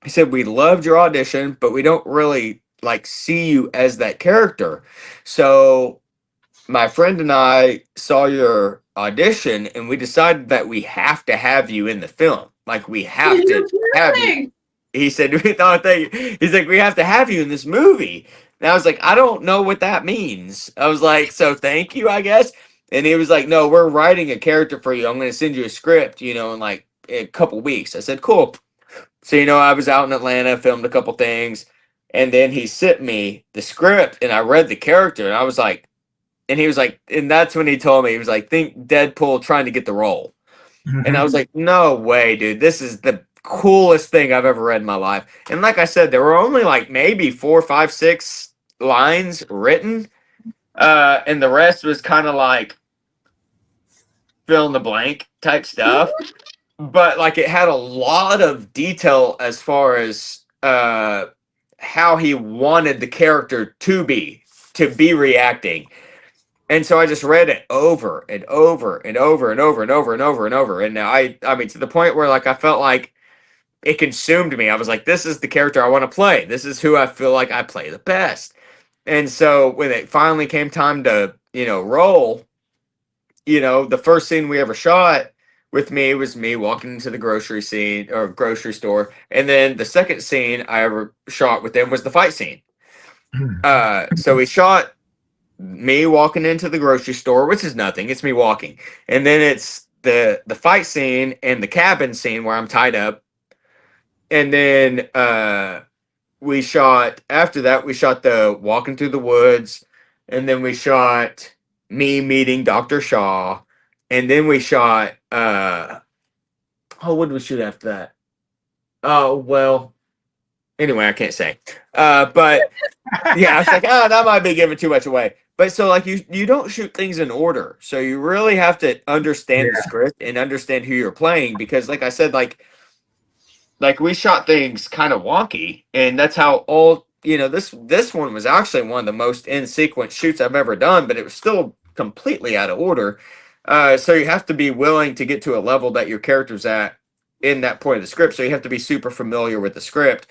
he said, we loved your audition, but we don't really like see you as that character. So my friend and I saw your audition and we decided that we have to have you in the film. Like we have to you're have you. kidding. He said, we thought that he's like, we have to have you in this movie. And I was like, I don't know what that means. I was like, so thank you, I guess. And he was like, no, we're writing a character for you. I'm going to send you a script, in like a couple weeks. I said, cool. So, I was out in Atlanta, filmed a couple things. And then he sent me the script and I read the character and I was like, and he was like, and that's when he told me, he was like, think Deadpool trying to get the role. And I was like, no way, dude. This is the coolest thing I've ever read in my life. And like I said, there were only like maybe 4, 5, 6 lines written. And the rest was kind of like fill in the blank type stuff. But like it had a lot of detail as far as how he wanted the character to be reacting. And so I just read it over and over and over and over and over and over and over. And now I mean, to the point where like I felt like it consumed me. I was like, this is the character I want to play. This is who I feel like I play the best. And so when it finally came time to, roll, the first scene we ever shot with me was me walking into the grocery store. And then the second scene I ever shot with them was the fight scene. So we shot me walking into the grocery store, which is nothing. It's me walking. And then it's the fight scene and the cabin scene where I'm tied up. And then we shot after that, we shot the walking through the woods, and then we shot me meeting Dr. Shaw, and then we shot what did we shoot after that? Oh well, Anyway, I can't say. But yeah, I was like, oh, that might be giving too much away. But so like you don't shoot things in order. So you really have to understand the Yeah. script and understand who you're playing because like I said, like we shot things kind of wonky, and that's how all this one was actually one of the most in sequence shoots I've ever done, but it was still completely out of order. So you have to be willing to get to a level that your character's at in that point of the script. So you have to be super familiar with the script.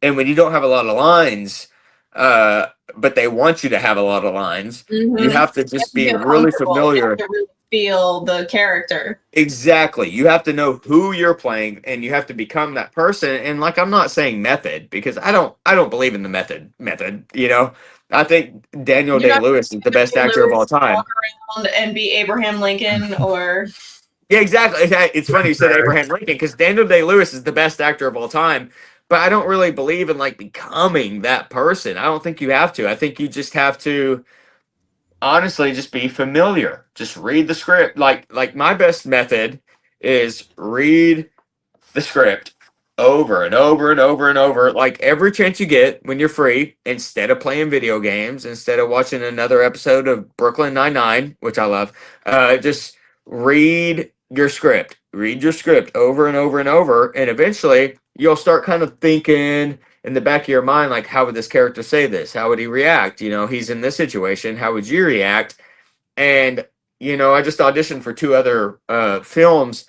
And when you don't have a lot of lines, but they want you to have a lot of lines, you have to just be Feel really comfortable. You familiar. have to really feel the character. Exactly. You have to know who you're playing and you have to become that person. And like I'm not saying method because I don't believe in the method, I think Daniel You're not Day-Lewis is the gonna best be actor of all Lewis, time. walk around and be Abraham Lincoln or Yeah, exactly. It's funny you said Abraham Lincoln because Daniel Day-Lewis is the best actor of all time, but I don't really believe in like becoming that person. I don't think you have to. I think you just have to honestly just be familiar. Just read the script. Like my best method is read the script over and over and over and over, like every chance you get when you're free, instead of playing video games, instead of watching another episode of Brooklyn Nine-Nine, which I love. Just read your script. Read your script over and over and over, and eventually you'll start kind of thinking in the back of your mind, like, how would this character say this? How would he react? He's in this situation. How would you react? And I just auditioned for two other films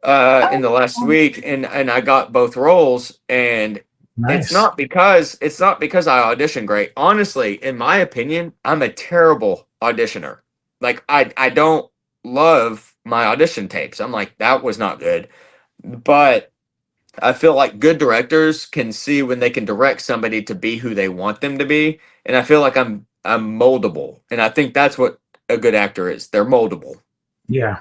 in the last week, and I got both roles, and it's Nice. not because I audition great. Honestly, in my opinion, I'm a terrible auditioner. Like I don't love my audition tapes. I'm like, that was not good. But I feel like good directors can see when they can direct somebody to be who they want them to be, and I feel like I'm moldable, and I think that's what a good actor is. They're moldable. Yeah.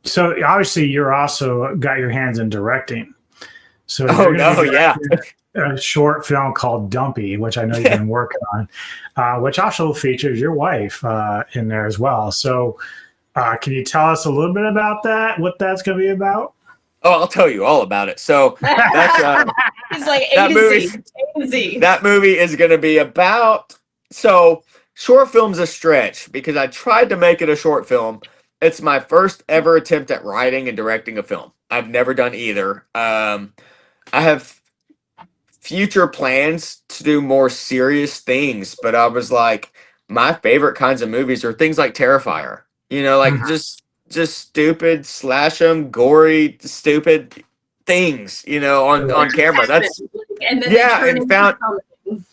So obviously you're also got your hands in directing. So Oh you're going to no, be yeah. directing a short film called Dumpy, which I know you've been working on, which also features your wife in there as well. So can you tell us a little bit about that? What that's going to be about? Oh, I'll tell you all about it. So that's he's like A that to movie. Z. A to Z. That movie is going to be about. So short film's a stretch because I tried to make it a short film. It's my first ever attempt at writing and directing a film. I've never done either. I have future plans to do more serious things, but I was like, my favorite kinds of movies are things like Terrifier. Like just stupid, slash 'em, gory, stupid things. On camera. That's and then yeah, they turn and into found something.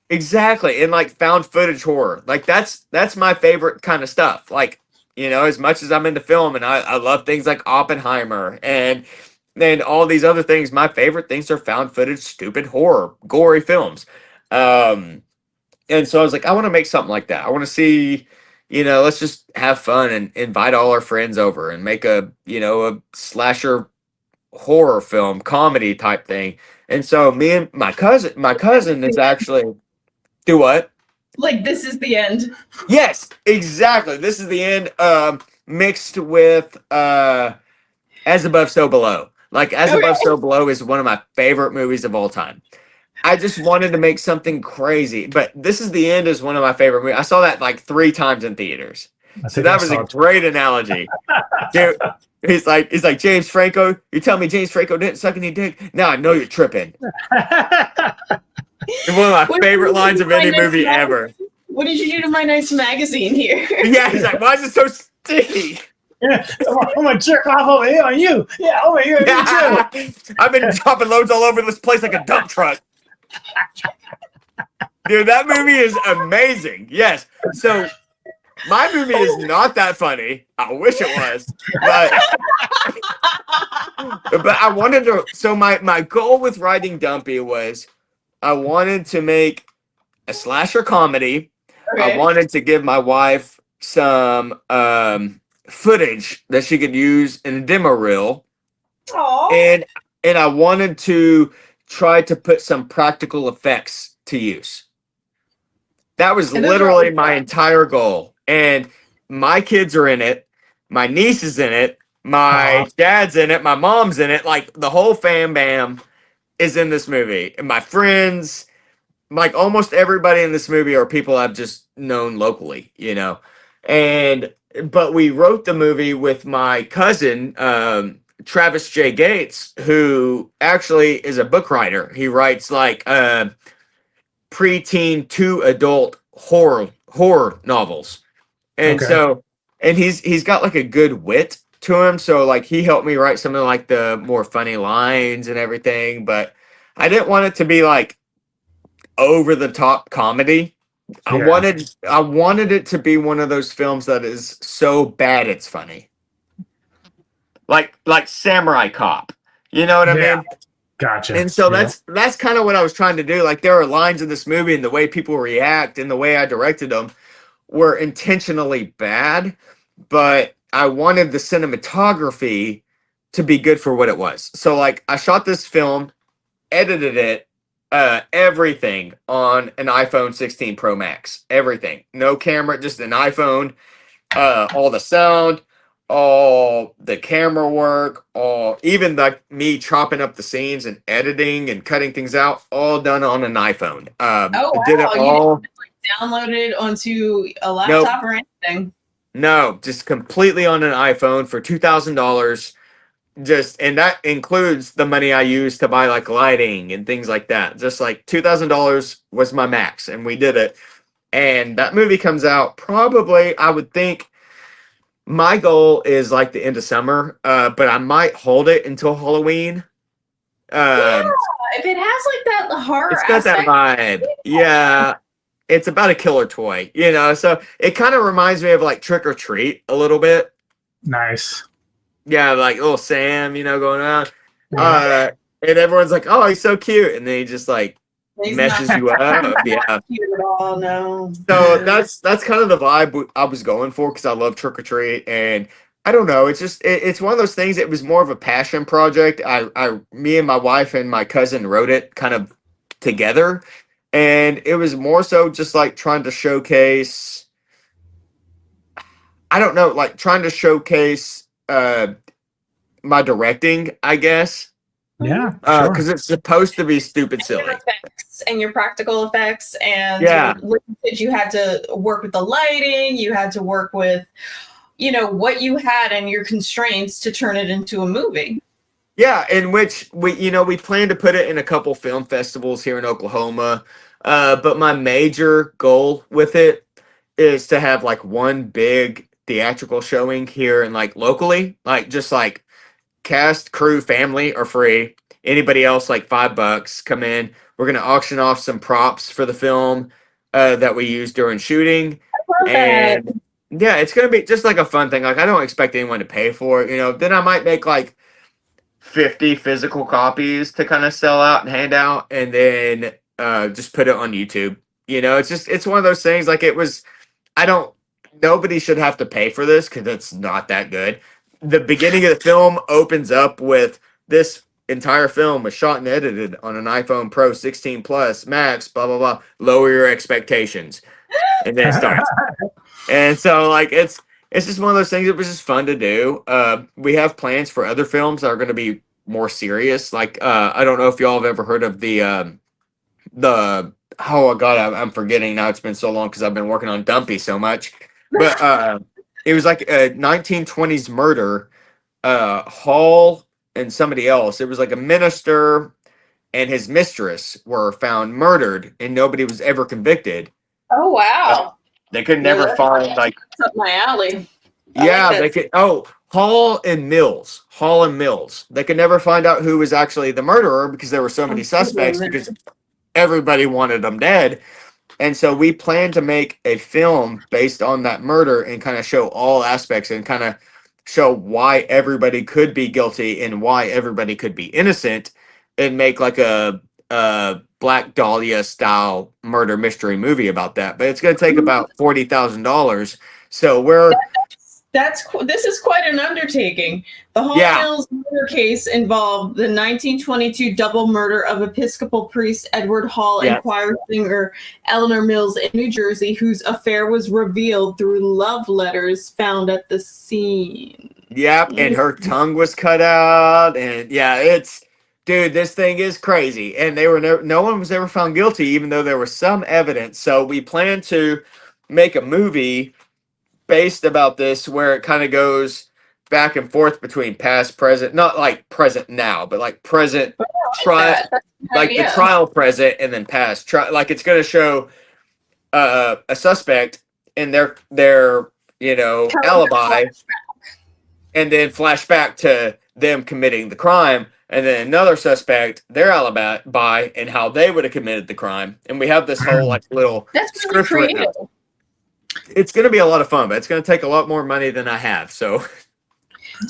exactly, and like found footage horror. Like that's my favorite kind of stuff. Like as much as I'm into film and I love things like Oppenheimer and all these other things, my favorite things are found footage, stupid horror, gory films. And so I was like, I want to make something like that. I want to see, let's just have fun and invite all our friends over and make a slasher horror film, comedy type thing. And so me and my cousin is actually do what? Like this is the end. Yes, exactly. This is the end, mixed with As Above, So Below. Like As Above, So Below is one of my favorite movies of all time. I just wanted to make something crazy, but This Is the End is one of my favorite movies. I saw that like 3 times in theaters. So that was a great analogy. Dude, he's like James Franco. You tell me James Franco didn't suck any dick? Now I know you're tripping. One of my favorite lines of any movie ever. What did you do to my nice magazine here? Yeah, he's like, why is it so sticky? Yeah, I'm gonna jerk off over here on you. Yeah, over here on you too. I've been dropping loads all over this place like a dump truck. Dude, that movie is amazing. Yes. So my movie is not that funny. I wish it was. But I wanted to. So my goal with writing Dumpy was I wanted to make a slasher comedy. Okay. I wanted to give my wife some footage that she could use in a demo reel. Aww. And I wanted to try to put some practical effects to use. That was literally my entire goal. And my kids are in it. My niece is in it. My dad's in it. My mom's in it. Like the whole fam bam. is in this movie. And my friends, like almost everybody in this movie are people I've just known locally, you know. But we wrote the movie with my cousin, Travis J. Gates, who actually is a book writer. He writes like preteen to adult horror novels. And Okay. so, and he's got like a good wit to him. So like he helped me write some of like the more funny lines and everything. But I didn't want it to be like over the top comedy. I Yeah. wanted it to be one of those films that is so bad it's funny. Like Samurai Cop. You know what I Yeah. mean? Gotcha. And so Yeah. that's kind of what I was trying to do. Like there are lines in this movie and the way people react and the way I directed them were intentionally bad, but I wanted the cinematography to be good for what it was. So like I shot this film, edited it, everything on an iPhone 16 Pro Max. Everything. No camera, just an iPhone, all the sound, all the camera work, all even like me chopping up the scenes and editing and cutting things out, all done on an iPhone. Oh wow! Did it all. You didn't download it onto a Nope. laptop or anything. No, just completely on an iPhone for $2,000. Just and that includes the money I used to buy like lighting and things like that. Just like $2,000 was my max, and we did it. And that movie comes out probably, I would think, my goal is like the end of summer, but I might hold it until Halloween. Yeah, if it has like that horror It's got that aspect, vibe. Yeah. It's about a killer toy, you know, so it kind of reminds me of like Trick or Treat a little bit. Nice. Yeah, like little Sam, you know, going around. Yeah. And everyone's like, "Oh, he's so cute," and then he just like he's meshes not, you up. he's Yeah. not cute at all. No. So that's kind of the vibe I was going for because I love Trick or Treat, and I don't know, it's just it's one of those things. It was more of a passion project. Me and my wife and my cousin wrote it kind of together, and it was more so just like trying to showcase. I don't know, like trying to showcase my directing, I guess. Yeah. Sure. Because it's supposed to be stupid Your silly. effects and your practical effects, and Yeah. like you said, you had to work with the lighting. You had to work with, what you had and your constraints to turn it into a movie. Yeah, in which we plan to put it in a couple film festivals here in Oklahoma. But my major goal with it is to have like one big theatrical showing here and like locally, like just like cast, crew, family are free. Anybody else like $5 come in. We're gonna auction off some props for the film that we used during shooting. And yeah, it's gonna be just like a fun thing. Like I don't expect anyone to pay for it, Then I might make like 50 physical copies to kind of sell out and hand out, and then just put it on YouTube. It's one of those things. Like it was, I don't. Nobody should have to pay for this because it's not that good. The beginning of the film opens up with this entire film was shot and edited on an iPhone Pro 16 Plus Max. Blah blah blah. Lower your expectations, and then it starts. And so like it's just one of those things. It was just fun to do. We have plans for other films that are going to be more serious. Like I don't know if y'all have ever heard of the oh god, I'm forgetting now. It's been so long because I've been working on Dumpy so much. But it was like a 1920s murder. Hall and somebody else. It was like a minister and his mistress were found murdered, and nobody was ever convicted. Oh wow! They could never find like. That's up my alley. Yeah, like they could. Oh, Hall and Mills. Hall and Mills. They could never find out who was actually the murderer because there were so many suspects because everybody wanted them dead. And so we plan to make a film based on that murder and kind of show all aspects and kind of show why everybody could be guilty and why everybody could be innocent and make like a Black Dahlia style murder mystery movie about that. But it's going to take about $40,000. So this is quite an undertaking. The Hall Mills murder case involved the 1922 double murder of Episcopal priest Edward Hall and choir singer Eleanor Mills in New Jersey, whose affair was revealed through love letters found at the scene. Yep, and her tongue was cut out, and yeah, dude, this thing is crazy. And they were no one was ever found guilty, even though there was some evidence. So we plan to make a movie based about this where it kind of goes back and forth between past, present, not like present now, but like present trial, like the trial present and then past trial. Like it's going to show a suspect and their alibi, and then flash back to them committing the crime, and then another suspect, their alibi, and how they would have committed the crime. And we have this whole like little That's really script written creative. up. It's going to be a lot of fun, but it's going to take a lot more money than I have. So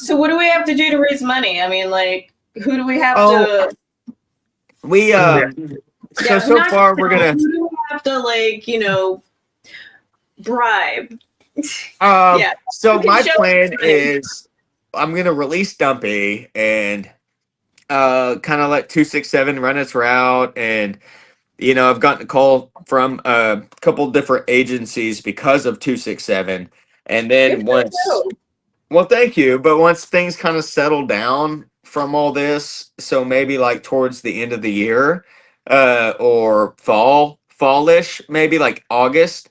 what do we have to do to raise money? I mean, like, who do we have to? We so far we're gonna. Who do we have to bribe? So my plan is I'm gonna release Dumpy and kind of let 267 run its route, and I've gotten a call from a couple different agencies because of 267, and then well, thank you, but once things kind of settle down from all this, so maybe like towards the end of the year, or fallish, maybe like August,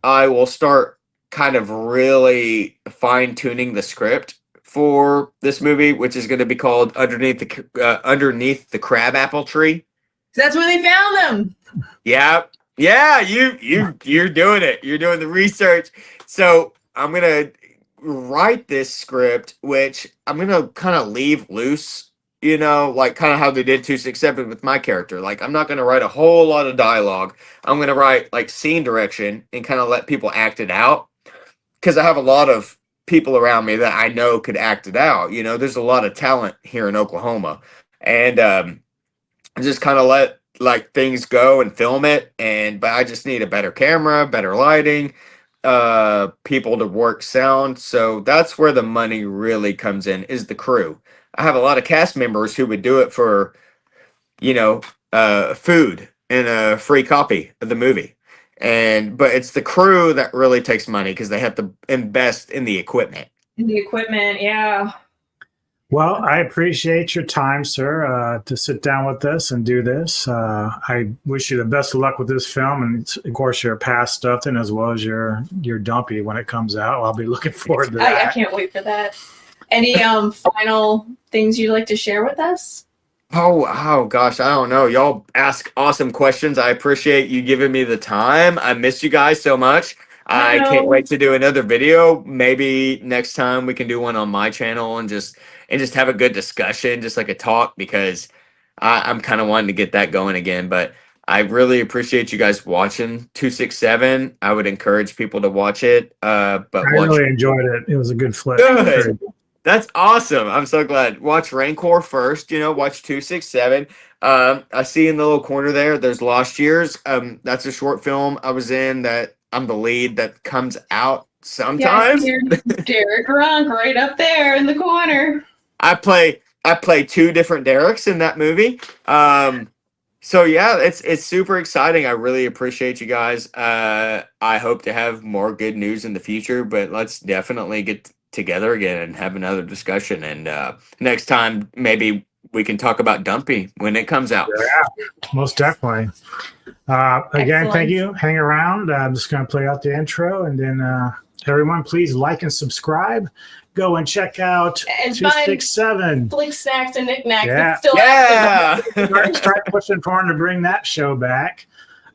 I will start kind of really fine-tuning the script for this movie, which is going to be called Underneath the Crabapple Tree. That's where they found them. Yeah, you're doing it. You're doing the research. So I'm gonna write this script, which I'm gonna kind of leave loose, like kind of how they did 267 with my character. Like I'm not gonna write a whole lot of dialogue. I'm gonna write like scene direction and kind of let people act it out, because I have a lot of people around me that I know could act it out. There's a lot of talent here in Oklahoma, and just kind of let like things go and film it. But I just need a better camera, better lighting, people to work sound. So that's where the money really comes in, is the crew. I have a lot of cast members who would do it for, food and a free copy of the movie. But it's the crew that really takes money because they have to invest in the equipment. Yeah. Well, I appreciate your time, sir, to sit down with us and do this. I wish you the best of luck with this film, and of course your past stuff, and as well as your Dumpy when it comes out. I'll be looking forward to that. I can't wait for that. Any final things you'd like to share with us? Oh gosh, I don't know. Y'all ask awesome questions. I appreciate you giving me the time. I miss you guys so much. I can't wait to do another video. Maybe next time we can do one on my channel and just have a good discussion, just like a talk, because I'm kind of wanting to get that going again. But I really appreciate you guys watching 267. I would encourage people to watch it. But I really enjoyed it. It was a good flick. Good. That's awesome. I'm so glad. Watch Rancor first, watch 267. I see in the little corner there's Lost Years. That's a short film I was in that I'm the lead that comes out sometimes. Yeah, Deryk Ronk right up there in the corner. I play two different Deryks in that movie. So yeah, it's super exciting. I really appreciate you guys. I hope to have more good news in the future, but let's definitely get together again and have another discussion. And next time, maybe we can talk about Dumpy when it comes out. Yeah, most definitely. Again, thank you. Hang around. I'm just going to play out the intro, and then everyone, please like and subscribe. Go and check out 267. Flick Snacks and Knickknacks. Yeah. Still Start pushing for him to bring that show back.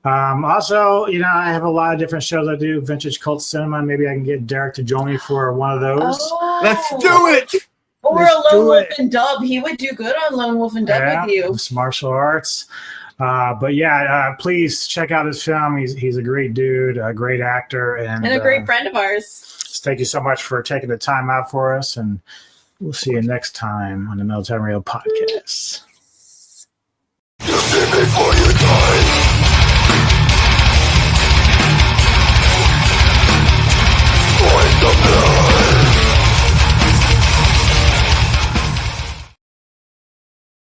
Also, I have a lot of different shows I do. Vintage Cult Cinema. Maybe I can get Deryk to join me for one of those. Oh. Let's do it. Or a Lone Wolf and Dub. He would do good on Lone Wolf and Dub with you. It's martial arts. But yeah, please check out his film. He's a great dude, a great actor, and a great friend of ours. Thank you so much for taking the time out for us, and we'll see you next time on the Military Radio Podcast.